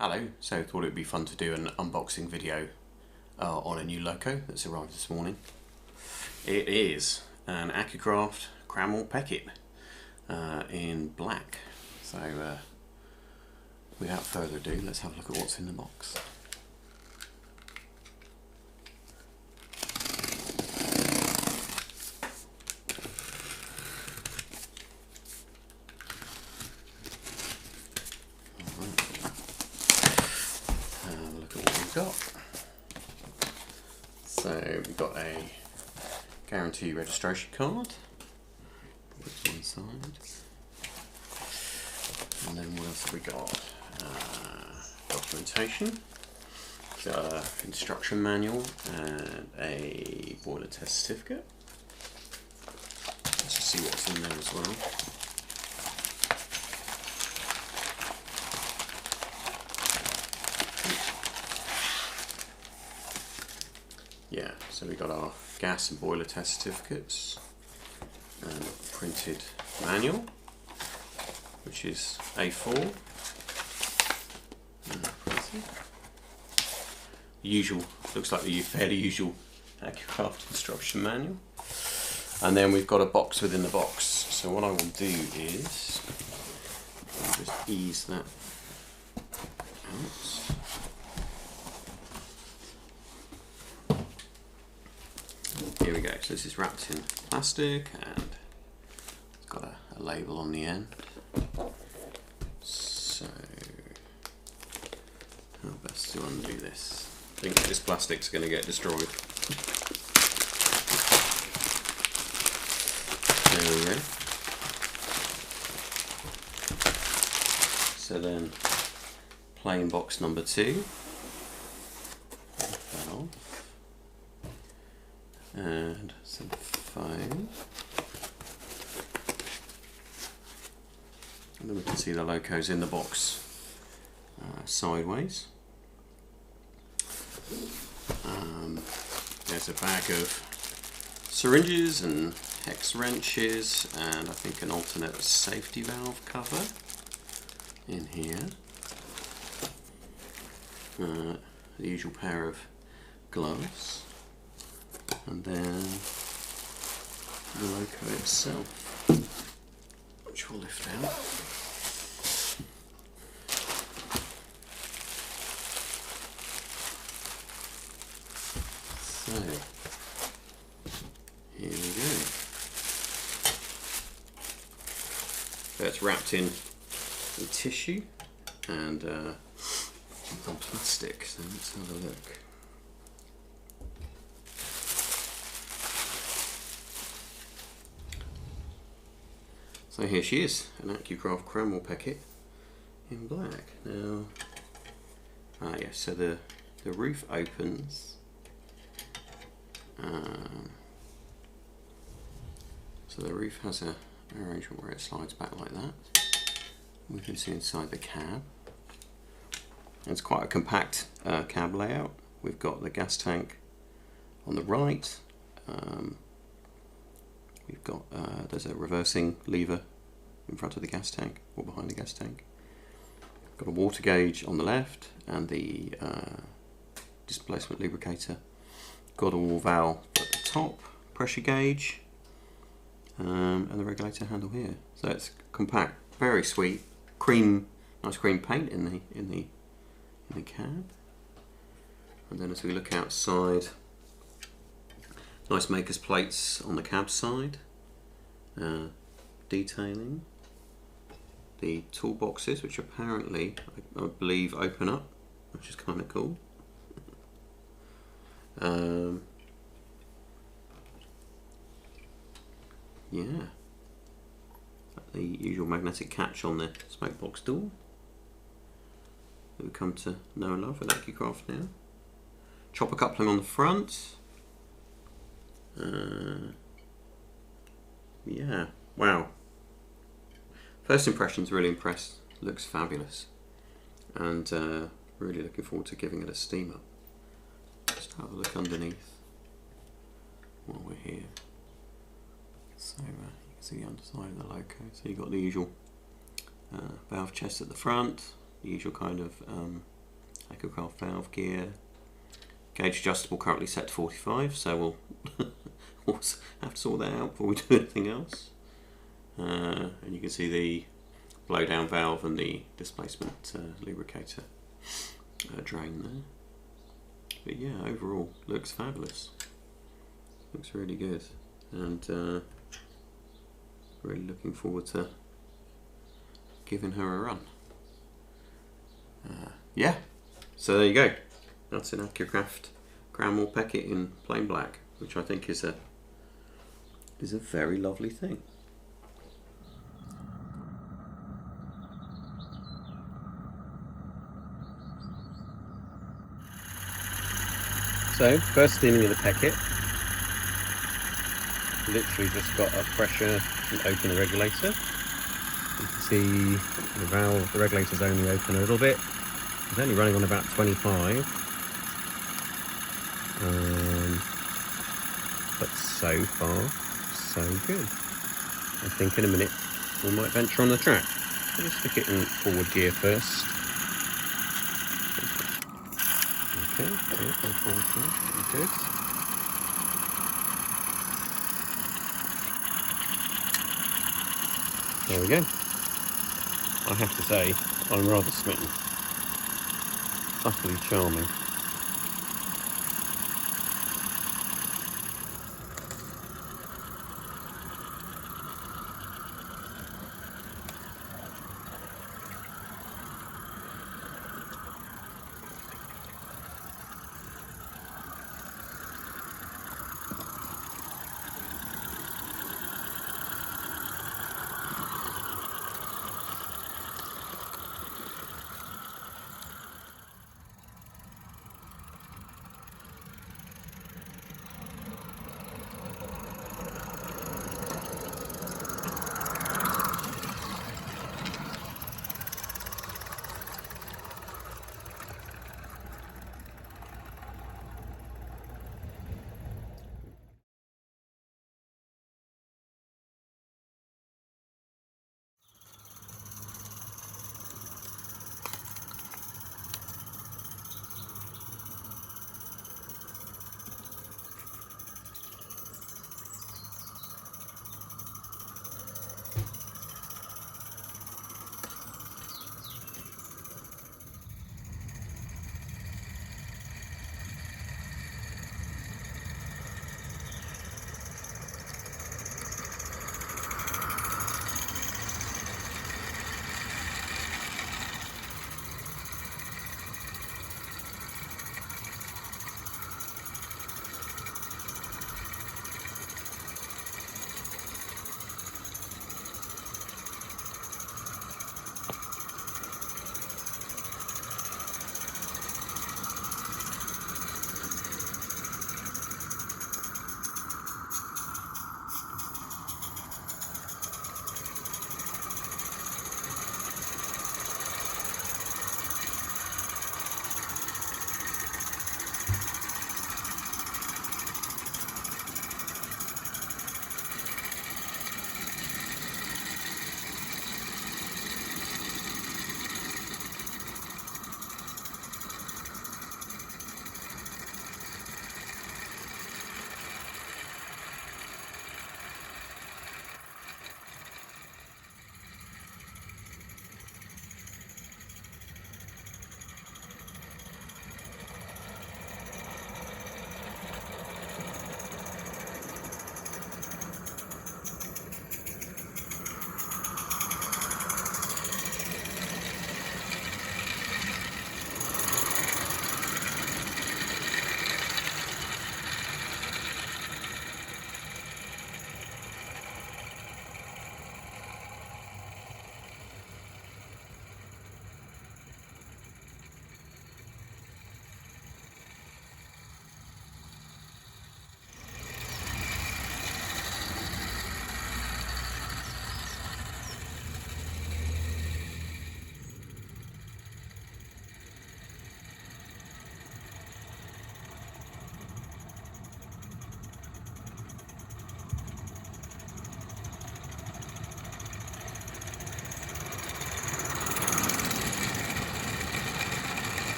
Hello, so thought it would be fun to do an unboxing video on a new loco that's arrived this morning. It is an Accucraft Cranmore Peckett in black. So without further ado, let's have a look at what's in the box. Got. So we've got a guarantee registration card, put it one side, and then what else have we got? Documentation, instruction manual, and a boiler test certificate. Let's just see what's in there as well. Yeah, so we got our gas and boiler test certificates and a printed manual, which is A4. Usual, looks like the fairly usual Accucraft instruction manual. And then we've got a box within the box. So what I will do is I'll just ease that out. Here we go, so this is wrapped in plastic and it's got a label on the end. So, how best to undo this? I think this plastic's going to get destroyed. There we go. So then, plain box number 2. Take that off. And some foam. And then we can see the locos in the box sideways. There's a bag of syringes and hex wrenches and I think an alternate safety valve cover in here. The usual pair of gloves. And then the loco itself, which we'll lift out. So, here we go. So it's wrapped in tissue and on plastic, so let's have a look. So here she is, an Accucraft Cranmore Peckett in black. Now, yes, so the roof opens. So the roof has an arrangement where it slides back like that. We can see inside the cab. It's quite a compact cab layout. We've got the gas tank on the right. We've got, there's a reversing lever in front of the gas tank, or behind the gas tank. Got a water gauge on the left, and the displacement lubricator. Got a wall valve at the top, pressure gauge, and the regulator handle here. So it's compact, very sweet, nice cream paint in the cab. And then as we look outside, nice maker's plates on the cab side, detailing. The toolboxes, which apparently, I believe, open up, which is kind of cool. Yeah. The usual magnetic catch on the smoke box door that we've come to know and love with Accucraft now. Chopper coupling on the front. Yeah, wow. First impressions, really impressed. Looks fabulous. And really looking forward to giving it a steam up. Just have a look underneath while we're here. So you can see the underside of the loco. So you've got the usual valve chest at the front, the usual kind of Accucraft valve gear. Gauge adjustable, currently set to 45, so we'll we'll have to sort that out before we do anything else. And you can see the blowdown valve and the displacement lubricator drain there. But yeah, overall looks fabulous. Looks really good, and really looking forward to giving her a run. Yeah, so there you go. That's an Accucraft Cranmore Peckett in plain black, which I think is a very lovely thing. So, first steaming of the Peckett. Literally just got a pressure and open the regulator. You can see the valve, the regulator's only open a little bit. It's only running on about 25. But so far, so good. I think in a minute we might venture on the track. I'll just stick it in forward gear first. Okay, forward gear, good. There we go. I have to say, I'm rather smitten. Utterly charming.